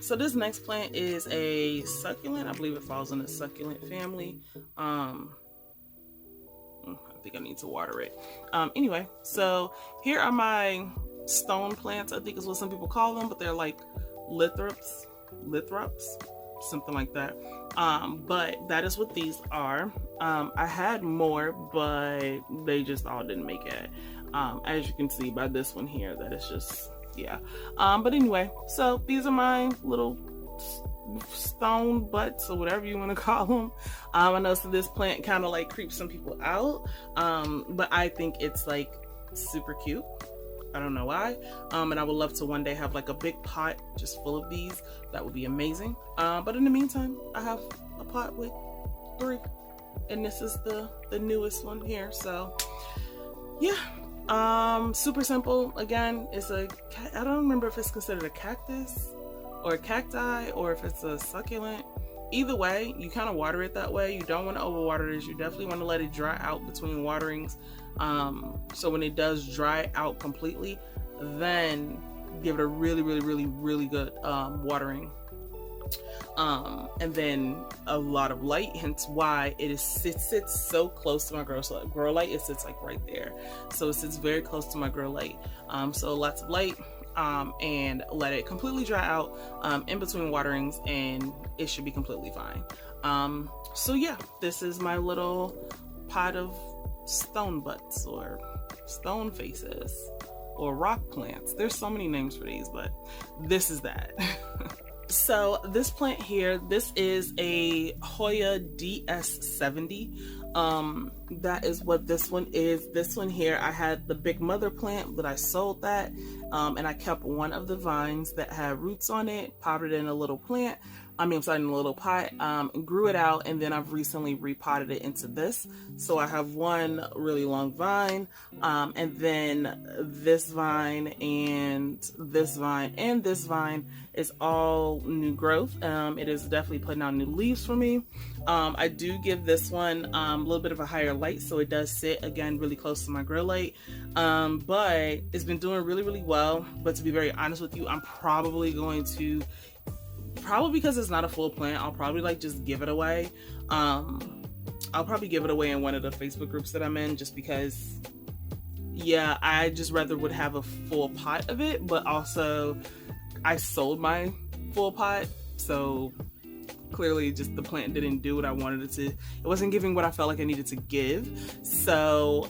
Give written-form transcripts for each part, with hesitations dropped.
So this next plant is a succulent. I believe it falls in the succulent family. I think I need to water it. Anyway, so here are my stone plants, I think is what some people call them, but they're like lithrops, something like that. But that is what these are. I had more, but they just all didn't make it. As you can see by this one here, that is just, yeah. But anyway, so these are my little stone butts or whatever you want to call them. I know so this plant kind of like creeps some people out, but I think it's like super cute. I don't know why. And I would love to one day have like a big pot just full of these. That would be amazing. But in the meantime, I have a pot with 3, and this is the newest one here. So yeah, super simple. Again, it's I don't remember if it's considered a cactus or a cacti or if it's a succulent. Either way, you kind of water it that way. You don't want to overwater this. You definitely want to let it dry out between waterings. So when it does dry out completely, then give it a really good watering. And then a lot of light, hence why it sits so close to my grow light. It sits like right there, so it sits very close to my grow light. So lots of light, and let it completely dry out in between waterings, and it should be completely fine. So yeah, this is my little pot of stone butts or stone faces or rock plants. There's so many names for these, but this is that. So this plant here, this is a Hoya DS70. That is what this one is. This one here, I had the big mother plant, but I sold that, and I kept one of the vines that had roots on it, potted in a little plant. in a little pot, and grew it out, and then I've recently repotted it into this. So I have one really long vine, and then this vine and this vine and this vine is all new growth. It is definitely putting out new leaves for me. I do give this one a little bit of a higher light, so it does sit again really close to my grow light, but it's been doing really well. But to be very honest with you, I'm probably going to, because it's not a full plant, I'll probably like just give it away. I'll probably give it away in one of the Facebook groups that I'm in, just because, yeah, I just rather would have a full pot of it, but also I sold my full pot, so clearly just the plant didn't do what I wanted it to. It wasn't giving what I felt like I needed to give. So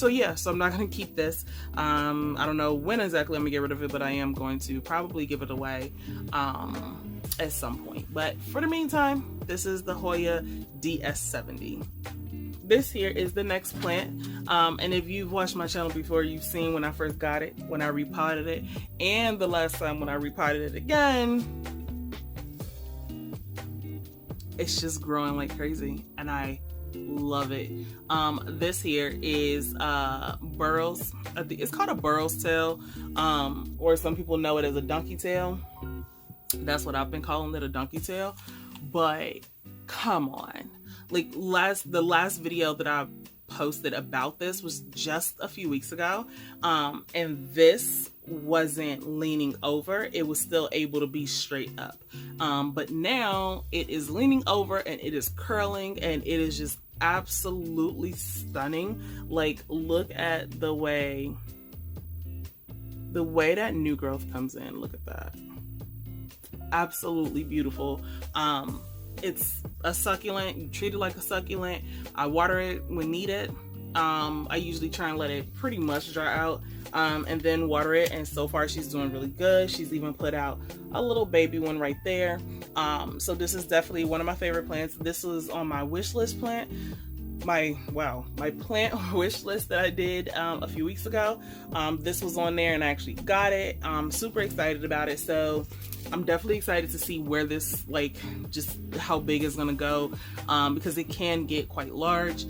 yeah, so I'm not gonna keep this. I don't know when exactly I'm gonna get rid of it, but I am going to probably give it away at some point. But for the meantime, this is the Hoya DS70. This here is the next plant, and if you've watched my channel before, you've seen when I first got it, when I repotted it, and the last time when I repotted it again. It's just growing like crazy, and I love it. This here is Burrow's. I think it's called a Burrow's tail, or some people know it as a donkey tail. That's what I've been calling it, a donkey tail. But come on, like the last video that I posted about this was just a few weeks ago, and this wasn't leaning over, it was still able to be straight up, but now it is leaning over and it is curling, and it is just absolutely stunning. Like, look at the way that new growth comes in. Look at that, absolutely beautiful. It's a succulent. You treat it like a succulent. I water it when needed. I usually try and let it pretty much dry out, and then water it, and so far she's doing really good. She's even put out a little baby one right there. So this is definitely one of my favorite plants. This was on my wish list plant, my plant wish list that I did a few weeks ago. This was on there and I actually got it. I'm super excited about it, so I'm definitely excited to see where this, like, just how big it's gonna go, because it can get quite large.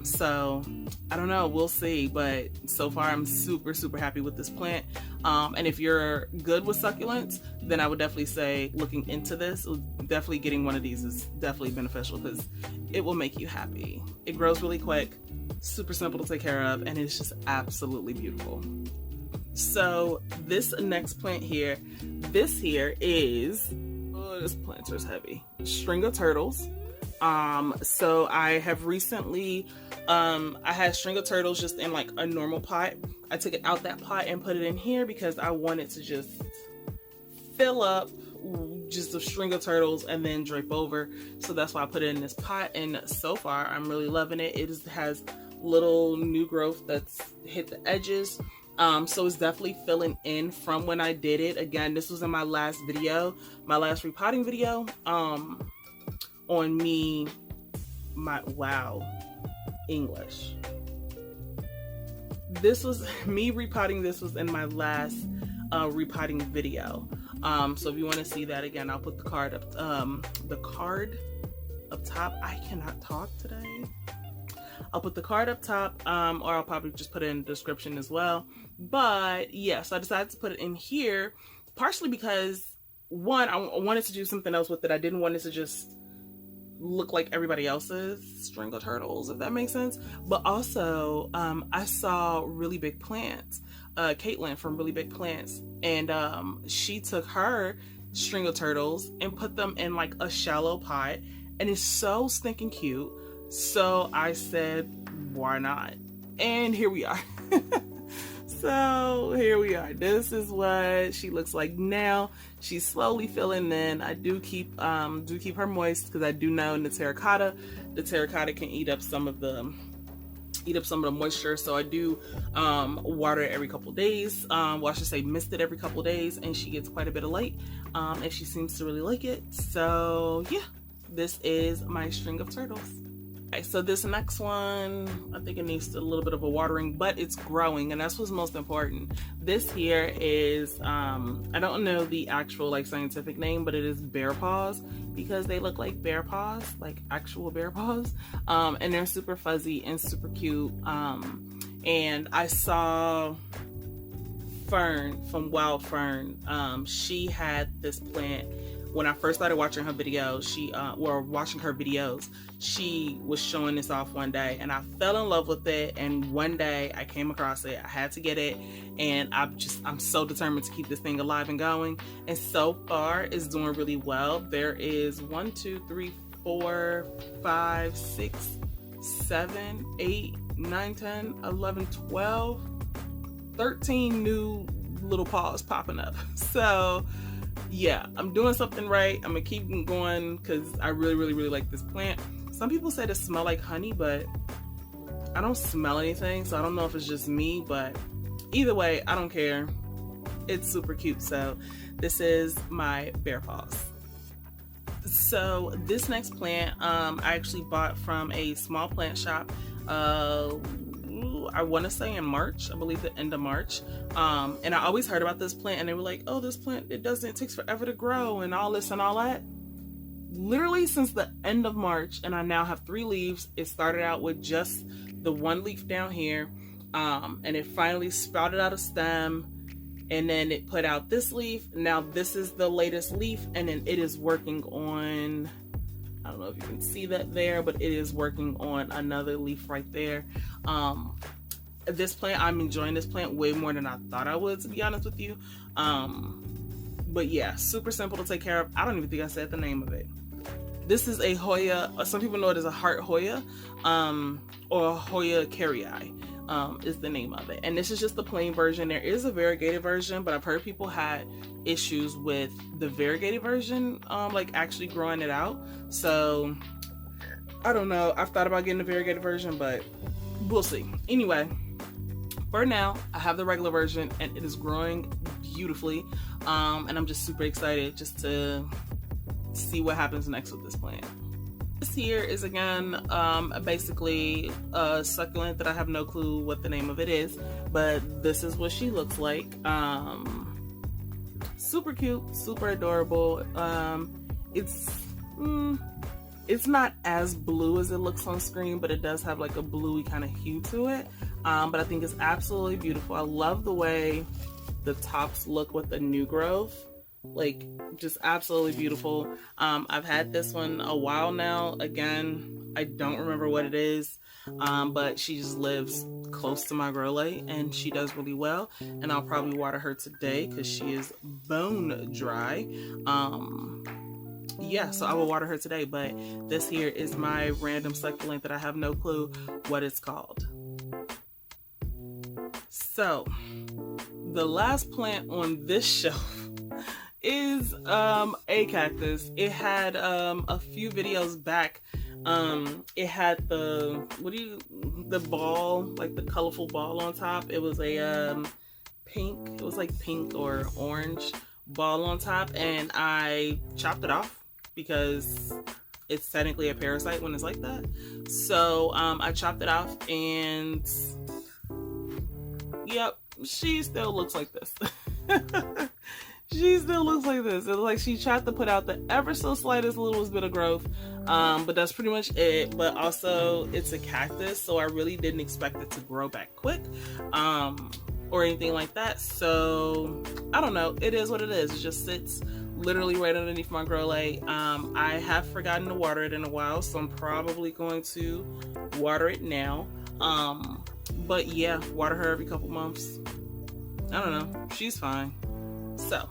So I don't know, we'll see, but so far I'm super happy with this plant. And if you're good with succulents, then I would definitely say looking into this. Definitely getting one of these is definitely beneficial, because it will make you happy. It grows really quick, super simple to take care of, and it's just absolutely beautiful. So this next plant here, this here is, oh, this planter is heavy, string of turtles. So I have recently, I had string of turtles just in like a normal pot. I took it out that pot and put it in here because I wanted to just fill up just a string of turtles and then drape over. So that's why I put it in this pot, and so far I'm really loving it. It has little new growth that's hit the edges. So it's definitely filling in from when I did it. Again, this was in my last video, my last repotting video, on me, wow, English. This was me repotting. This was in my last repotting video. So if you want to see that again, I'll put the card up top. I cannot talk today. I'll put the card up top, or I'll probably just put it in the description as well. But yeah, so I decided to put it in here, partially because one, I wanted to do something else with it. I didn't want it to just look like everybody else's string of turtles, if that makes sense. But also, I saw Really Big Plants, Caitlin from Really Big Plants, and she took her string of turtles and put them in like a shallow pot, and it's so stinking cute. So I said, why not? And here we are. So here we are. This is what she looks like now. She's slowly filling in. I do keep her moist because I do know in the terracotta can eat up some of the moisture. So I do water it every couple days. Well, I should say mist it every couple days, and she gets quite a bit of light, and she seems to really like it. So yeah, this is my string of turtles. Okay, so this next one, I think it needs a little bit of a watering, but it's growing, and that's what's most important. This here is, I don't know the actual like scientific name, but it is bear paws, because they look like bear paws, like actual bear paws, and they're super fuzzy and super cute. And I saw Fern from Wild Fern. She had this plant. When I first started watching her videos, watching her videos, she was showing this off one day, and I fell in love with it. And one day I came across it, I had to get it, and I'm so determined to keep this thing alive and going. And so far, it's doing really well. There is 1, 2, 3, 4, 5, 6, 7, 8, 9, 10, 11, 12, 13 new little paws popping up. So yeah, I'm doing something right. I'm gonna keep going because I really, really, really like this plant. Some people said it smells like honey, but I don't smell anything, so I don't know if it's just me, but either way, I don't care. It's super cute. So this is my bear paws. So this next plant, I actually bought from a small plant shop. I want to say in March, I believe the end of March. And I always heard about this plant, and they were like, oh, this plant, it takes forever to grow and all this and all that. Literally since the end of March, and I now have 3 leaves. It started out with just the 1 leaf down here, and it finally sprouted out a stem, and then it put out this leaf. Now this is the latest leaf, and then it is working on, I don't know if you can see that there, but it is working on another leaf right there. This plant, I'm enjoying this plant way more than I thought I would, to be honest with you. But yeah, super simple to take care of. I don't even think I said the name of it. This is a Hoya, some people know it as a heart Hoya, or Hoya carrii, is the name of it. And this is just the plain version. There is a variegated version, but I've heard people had issues with the variegated version, like actually growing it out. So I don't know. I've thought about getting the variegated version, but we'll see. Anyway, for now, I have the regular version, and it is growing beautifully. And I'm just super excited just to see what happens next with this plant. This here is again, basically a succulent that I have no clue what the name of it is, but this is what she looks like. Super cute, super adorable. It's not as blue as it looks on screen, but it does have like a bluey kind of hue to it. But I think it's absolutely beautiful. I love the way the tops look with the new growth. Like, just absolutely beautiful. I've had this one a while now. Again, I don't remember what it is. but she just lives close to my grow light and she does really well. And I'll probably water her today because she is bone dry. Yeah, so I will water her today, but this here is my random succulent that I have no clue what it's called. So the last plant on this shelf is a cactus. It had a few videos back, it had the ball, like the colorful ball on top. It was a pink, it was like pink or orange ball on top, and I chopped it off because it's technically a parasite when it's like that. So I chopped it off, and yep, she still looks like this. She still looks like this. It's like she tried to put out the ever so slightest littlest bit of growth, but that's pretty much it. But also, it's a cactus, so I really didn't expect it to grow back quick, or anything like that. So I don't know. It is what it is. It just sits literally right underneath my grow light. I have forgotten to water it in a while, so I'm probably going to water it now. But yeah, water her every couple months. I don't know. She's fine. So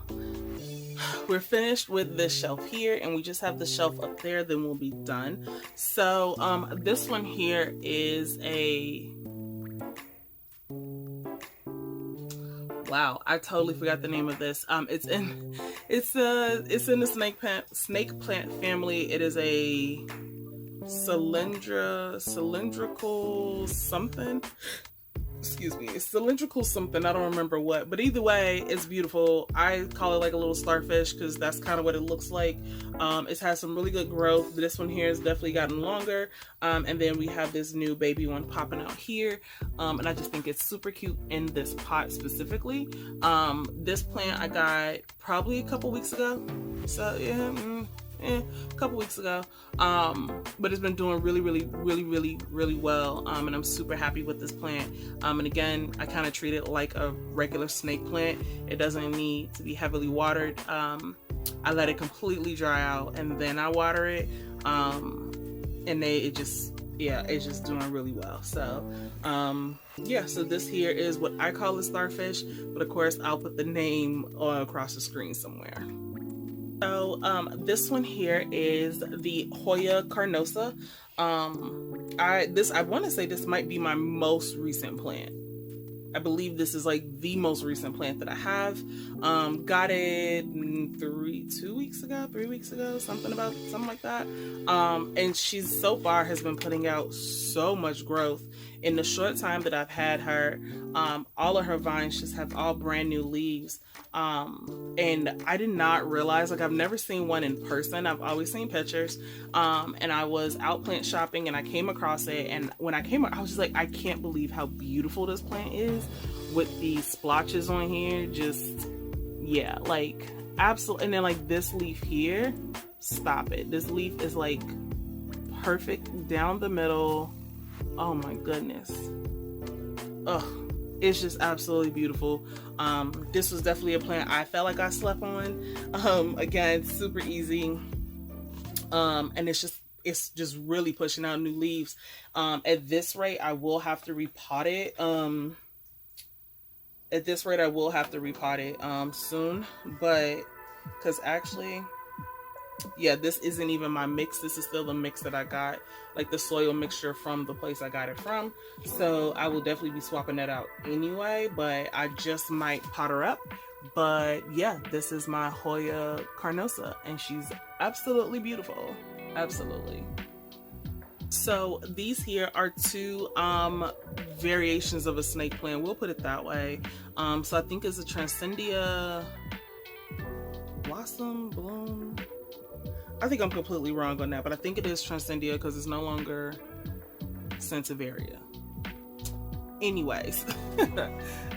we're finished with this shelf here, and we just have the shelf up there, then we'll be done. So this one here is a, wow, I totally forgot the name of this. It's in the snake plant family. It is a cylindrical something. Excuse me, it's cylindrical something, I don't remember what, but either way, it's beautiful. I call it like a little starfish because that's kind of what it looks like. It has some really good growth. This one here has definitely gotten longer, and then we have this new baby one popping out here, and I just think it's super cute in this pot specifically. This plant I got probably a couple weeks ago, so yeah, a couple weeks ago, but it's been doing really well, and I'm super happy with this plant. And again, I kind of treat it like a regular snake plant. It doesn't need to be heavily watered. I let it completely dry out and then I water it, and it's just doing really well. So yeah, so this here is what I call a starfish, but of course I'll put the name across the screen somewhere. So this one here is the Hoya carnosa. I want to say this might be my most recent plant. I believe this is like the most recent plant that I have. Got it 3 weeks ago, something like that. And she's so far has been putting out so much growth. In the short time that I've had her, all of her vines just have all brand new leaves. And I did not realize, like, I've never seen one in person. I've always seen pictures. And I was out plant shopping and I came across it. And when I came, I was just like, I can't believe how beautiful this plant is with these splotches on here. Just, yeah, like absolutely. And then like this leaf here, stop it. This leaf is like perfect down the middle. Oh my goodness. Ugh, it's just absolutely beautiful. This was definitely a plant I felt like I slept on. Again, super easy. And it's just really pushing out new leaves. At this rate, I will have to repot it. Soon, but because actually, yeah, this isn't even my mix. This is still the mix that I got, like the soil mixture from the place I got it from. So I will definitely be swapping that out anyway, but I just might pot her up. But yeah, this is my Hoya carnosa and she's absolutely beautiful. Absolutely. So these here are two variations of a snake plant. We'll put it that way. So I think it's a Transcendia blossom, bloom. I think I'm completely wrong on that, but I think it is Transcendia because it's no longer Sansevieria. Anyways,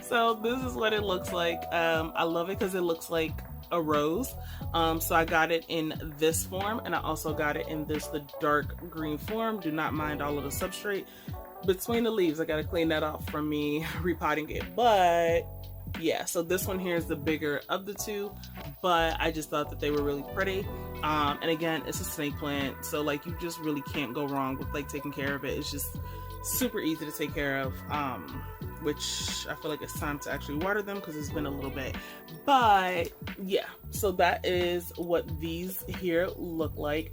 so this is what it looks like. I love it because it looks like a rose. So I got it in this form, and I also got it in the dark green form. Do not mind all of the substrate between the leaves. I gotta clean that off from me repotting it, but yeah, so this one here is the bigger of the two, but I just thought that they were really pretty. And again, it's a snake plant, so like you just really can't go wrong with like taking care of it. It's just super easy to take care of, which I feel like it's time to actually water them because it's been a little bit. But yeah, so that is what these here look like.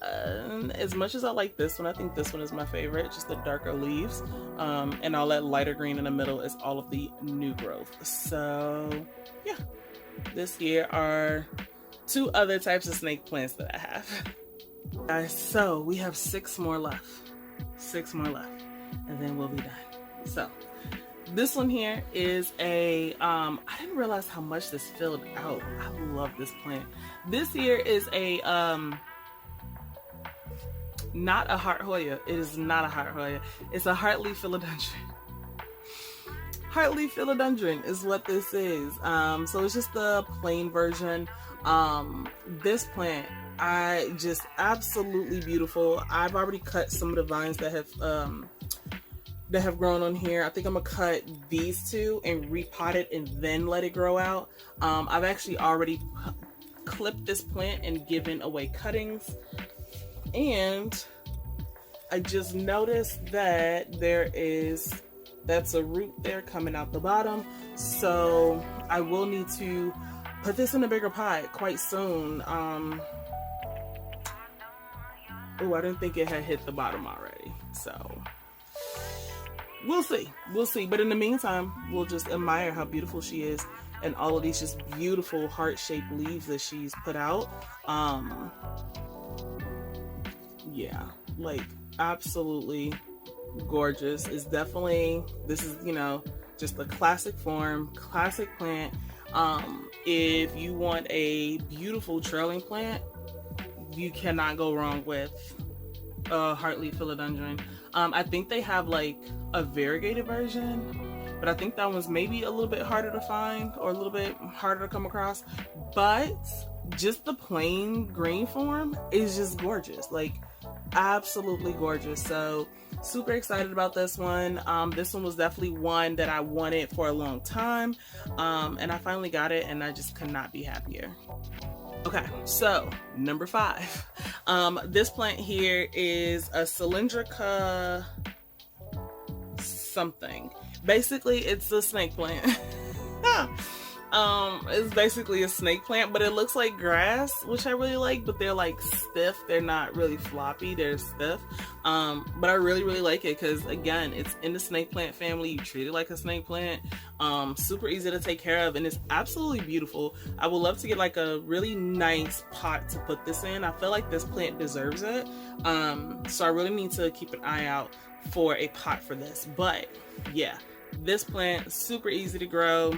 As much as I like this one, I think this one is my favorite, just the darker leaves, and all that lighter green in the middle is all of the new growth. So yeah, this here are 2 other types of snake plants that I have. Guys, so we have 6 more left, and then we'll be done. So this one here is a, I didn't realize how much this filled out. I love this plant. This here is a, not a heart Hoya. It is not a heart Hoya. It's a heartleaf philodendron. Heartleaf philodendron is what this is. So it's just the plain version. This plant, just absolutely beautiful. I've already cut some of the vines that have grown on here. I think I'm gonna cut these 2 and repot it and then let it grow out. I've actually already clipped this plant and given away cuttings. And I just noticed that that's a root there coming out the bottom. So I will need to put this in a bigger pot quite soon. Oh, I didn't think it had hit the bottom already. So we'll see. But in the meantime, we'll just admire how beautiful she is and all of these just beautiful heart-shaped leaves that she's put out. Yeah, like absolutely gorgeous. It's definitely, this is, you know, just a classic form, classic plant. If you want a beautiful trailing plant, you cannot go wrong with heartleaf philodendron. I think they have like a variegated version, but I think that one's maybe a little bit harder to find or a little bit harder to come across. But just the plain green form is just gorgeous, like absolutely gorgeous. So super excited about this one. This one was definitely one that I wanted for a long time, and I finally got it, and I just could not be happier. Okay, so number 5. This plant here is a Cylindrica something. Basically, it's a snake plant. It's basically a snake plant, but it looks like grass, which I really like, but they're like stiff. They're not really floppy, they're stiff. But I really like it because, again, it's in the snake plant family. You treat it like a snake plant. Super easy to take care of, and it's absolutely beautiful. I would love to get like a really nice pot to put this in. I feel like this plant deserves it. So I really need to keep an eye out for a pot for this. But yeah, this plant, super easy to grow.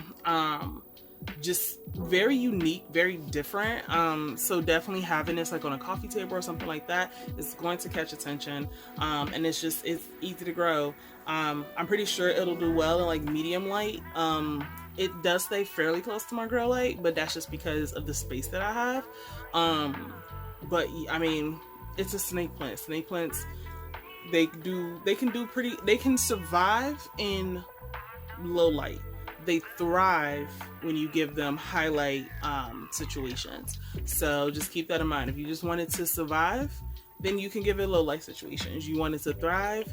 Just very unique, very different. So definitely having this like on a coffee table or something like that is going to catch attention. And it's easy to grow. I'm pretty sure it'll do well in like medium light. It does stay fairly close to my grow light, but that's just because of the space that I have. But I mean, it's a snake plant. Snake plants, they can survive in low light. They thrive when you give them highlight situations. So just keep that in mind. If you just want it to survive, then you can give it low light situations. You want it to thrive,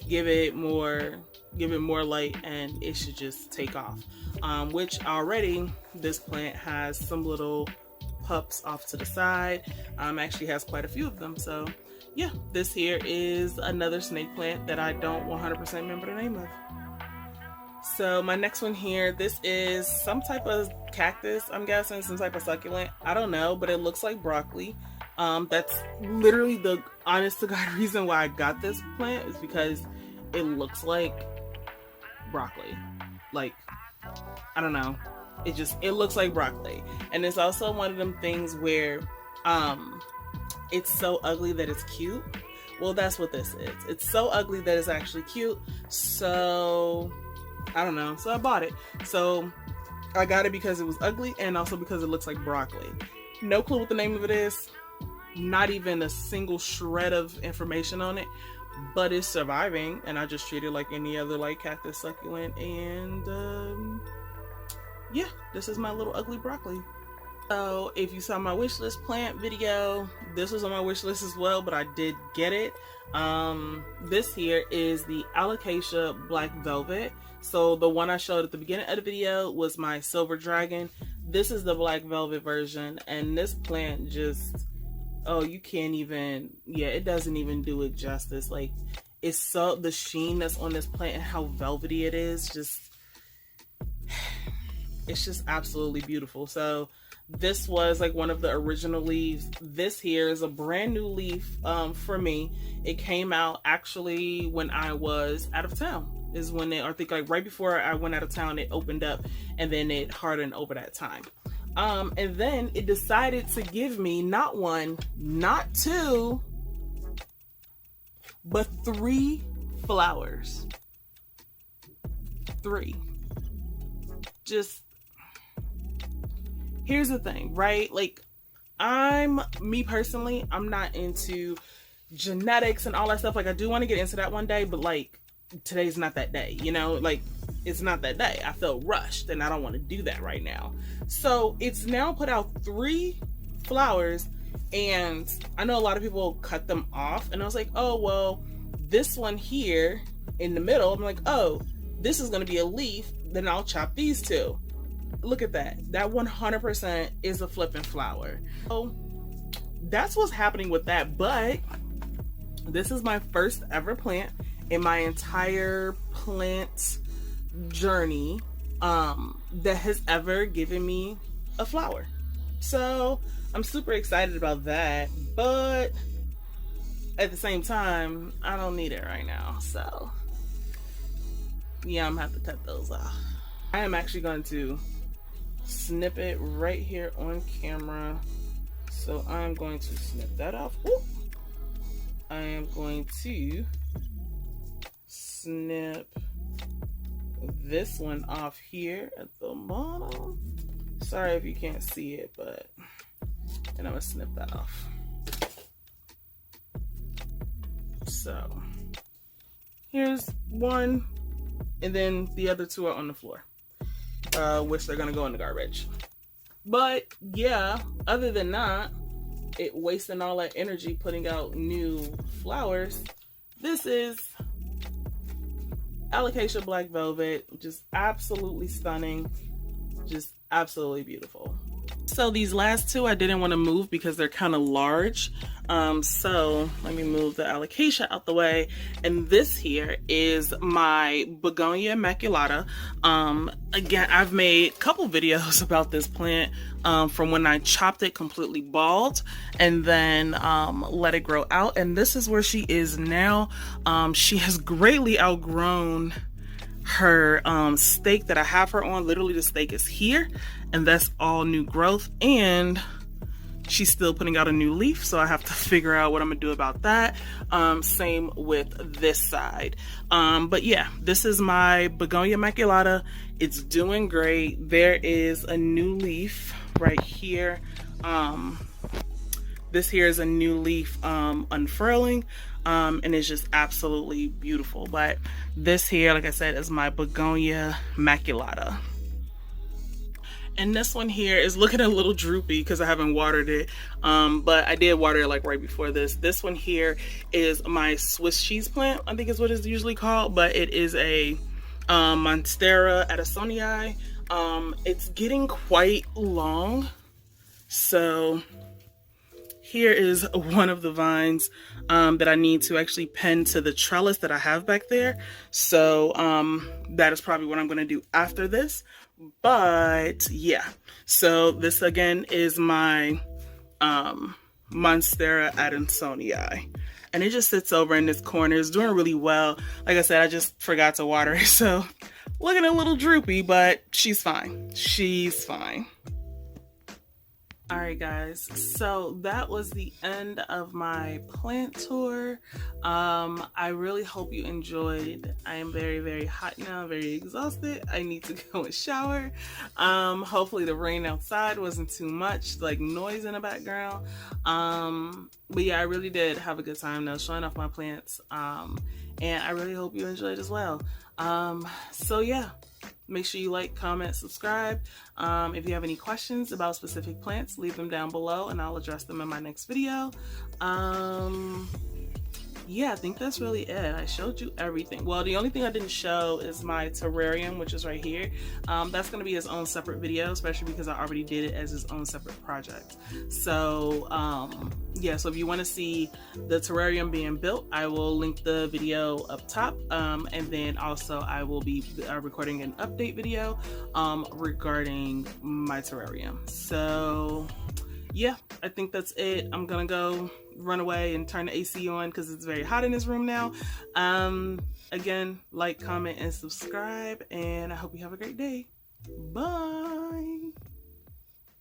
give it more light, and it should just take off. Which already this plant has some little pups off to the side. Actually has quite a few of them. So yeah, this here is another snake plant that I don't 100% remember the name of. So my next one here, this is some type of cactus, I'm guessing, some type of succulent. I don't know, but it looks like broccoli. That's literally the honest to God reason why I got this plant, is because it looks like broccoli. Like, I don't know. It looks like broccoli. And it's also one of them things where it's so ugly that it's cute. Well, that's what this is. It's so ugly that it's actually cute. So I don't know. So I bought it. So I got it because it was ugly and also because it looks like broccoli. No clue what the name of it is. Not even a single shred of information on it. But it's surviving, and I just treat it like any other like cactus succulent. And yeah, this is my little ugly broccoli. So if you saw my wish list plant video, this was on my wish list as well, but I did get it. This here is the Alocasia Black Velvet. So the one I showed at the beginning of the video was my Silver Dragon. This is the Black Velvet version, and this plant just, oh, you can't even, yeah, it doesn't even do it justice. Like, it's so, the sheen that's on this plant and how velvety it is, just, it's just absolutely beautiful. So this was like one of the original leaves. This here is a brand new leaf for me. It came out actually when I was out of town, is when I think like right before I went out of town, it opened up, and then it hardened over that time. And then it decided to give me not one, not two, but 3 flowers. 3. Just, here's the thing, right? Like, me personally, I'm not into genetics and all that stuff. Like, I do want to get into that one day, but like, today's not that day, you know? Like, it's not that day. I felt rushed and I don't want to do that right now. So it's now put out 3 flowers, and I know a lot of people cut them off, and I was like, oh, well, this one here in the middle, I'm like, oh, this is going to be a leaf, then I'll chop these 2. Look at that. That 100% is a flipping flower. So that's what's happening with that. But this is my first ever plant in my entire plant journey that has ever given me a flower. So I'm super excited about that, but at the same time, I don't need it right now. So yeah, I'm gonna have to cut those off. I am actually going to snip it right here on camera. So I'm going to snip that off. Ooh. I am going to snip this one off here at the bottom. Sorry if you can't see it, but and I'm gonna snip that off. So here's one, and then the other 2 are on the floor, which they're gonna go in the garbage. But yeah, other than that, it wasting all that energy putting out new flowers. This is Alocasia Black Velvet, just absolutely stunning, just absolutely beautiful. So these last 2 I didn't want to move because they're kind of large. So let me move the Alocasia out the way. And this here is my Begonia Immaculata. Again, I've made a couple videos about this plant from when I chopped it completely bald and then let it grow out. And this is where she is now. She has greatly outgrown her stake that I have her on. Literally the stake is here, and that's all new growth, and she's still putting out a new leaf, so I have to figure out what I'm gonna do about that. Same with this side. But yeah, this is my Begonia Immaculata. It's doing great. There is a new leaf right here. This here is a new leaf unfurling, and it's just absolutely beautiful. But this here, like I said, is my Begonia Immaculata. And this one here is looking a little droopy because I haven't watered it, but I did water it like right before this. This one here is my Swiss cheese plant, I think is what it's usually called, but it is a Monstera Addisonii. It's getting quite long, so here is one of the vines that I need to actually pen to the trellis that I have back there. So that is probably what I'm going to do after this. But yeah, so this again is my Monstera Addisonii. And it just sits over in this corner. It's doing really well. Like I said, I just forgot to water it. So looking a little droopy, but she's fine. She's fine. All right, guys, so that was the end of my plant tour. I really hope you enjoyed. I am very, very hot now, very exhausted. I need to go and shower. Hopefully the rain outside wasn't too much, like noise in the background. But yeah, I really did have a good time though, showing off my plants. and I really hope you enjoyed as well. So yeah, make sure you like, comment, subscribe. If you have any questions about specific plants, leave them down below and I'll address them in my next video. Yeah, I think that's really it. I showed you everything. Well, the only thing I didn't show is my terrarium, which is right here. That's going to be his own separate video, especially because I already did it as his own separate project. So yeah, so if you want to see the terrarium being built, I will link the video up top, and then also I will be recording an update video regarding my terrarium. So yeah, I think that's it. I'm gonna go run away and turn the AC on because it's very hot in this room now. Again, like, comment, and subscribe, and I hope you have a great day. Bye.